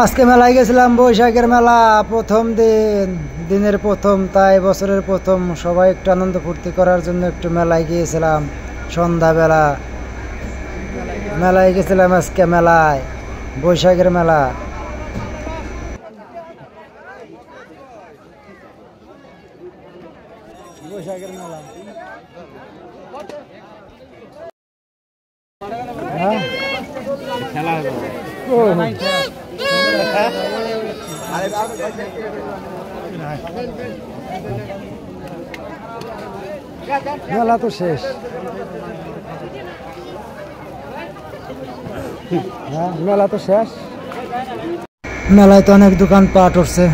আজকে মেলায় গেছিলাম, বৈশাখের মেলা প্রথম দিনের প্রথম, তাই বছরের প্রথম সবাই একটু আনন্দ ফুর্তি করার জন্য একটু মেলায় গিয়েছিলাম। সন্ধ্যাবেলা মেলায় গেছিলাম, আজকে মেলায় বৈশাখের মেলা। বৈশাখের মেলা মেলা তো শেষ। মেলা তো শেষ। মেলায় তো অনেক দোকানপাট উঠছে,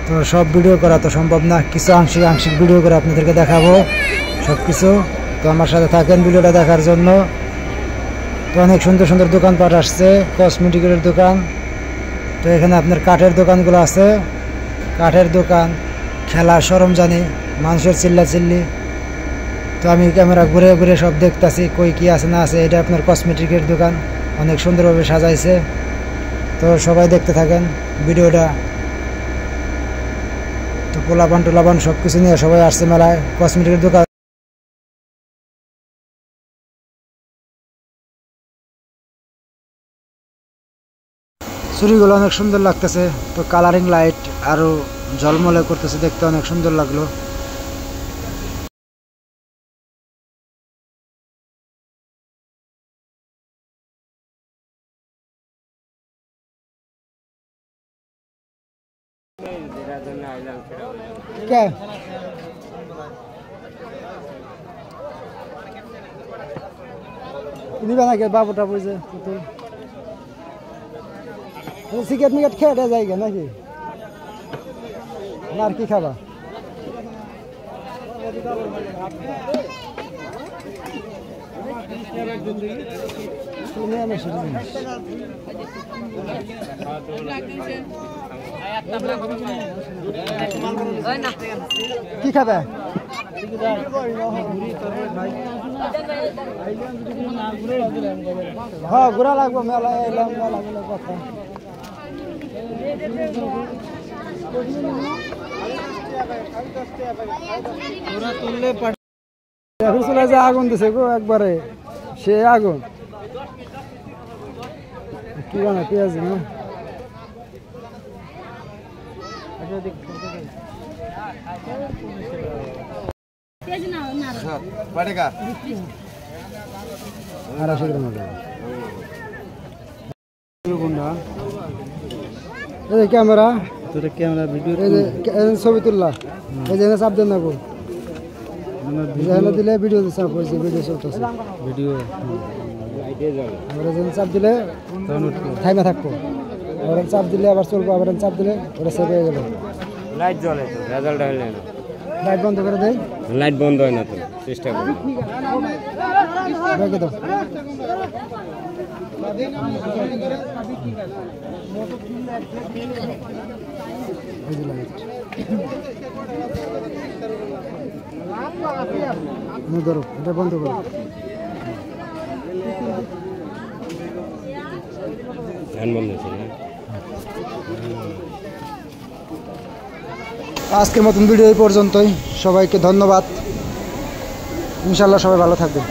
তো সব ভিডিও করা তো সম্ভব না, কিছু আংশিক ভিডিও করে আপনাদেরকে দেখাবো সব কিছু। তো আমার সাথে থাকেন ভিডিওটা দেখার জন্য। তো অনেক সুন্দর সুন্দর দোকানপাট আসছে, কসমেটিকের দোকান। তো এখানে আপনার কাঠের দোকানগুলো আছে, কাঠের দোকান, খেলার সরঞ্জানি, মানুষের চিল্লাচিল্লি। তো আমি ক্যামেরা ঘুরে ঘুরে সব দেখতেছি কই কি আছে না আছে। এটা আপনার কসমেটিকের দোকান, অনেক সুন্দরভাবে সাজাইছে। তো সবাই দেখতে থাকেন ভিডিওটা। তো পোলাপান টোলাপান সব কিছু নিয়ে সবাই আসছে মেলায়, কসমেটিকের দোকান। চুড়িগুলো অনেক সুন্দর লাগতেছে, তো কালারিং লাইট আরো ঝলমলে করতেছে, দেখতে অনেক সুন্দর লাগলো। নিবে নাকি বাবুটা বুঝে সিগারেট মিগারেট খেয়ে যায় নাকি, আর কি খাবা? কি খাবে? হ্যাঁ ঘোরা লাগবো, মেলায় এলাম, মেলা মেলা কথা। আগুন দিছে গো একবারে, সে আগুন কি বানা পেঁয়াজ না ক্যামেরা ছবি তুললা, এই যে চাপ দেন না দিলে ভিডিও চাপ হয়েছে, ভিডিও চলতেছে, ভিডিও চাপ দিলে থাইমা থাকবো, আবার চাপ দিলে আবার চলবো, আবার চাপ দিলে ওটা সেভ হয়ে গেল। লাইট জ্বলে তো, রেজাল্ট হইলে না, লাইট বন্ধ করে দেয়, লাইট বন্ধ হয় না তো, চেষ্টা করি রেখে দাও। ধরো এটা বন্ধ করো। আজকের মতন ভিডিও এই পর্যন্তই, সবাইকে ধন্যবাদ। ইনশাল্লাহ সবাই ভালো থাকবেন।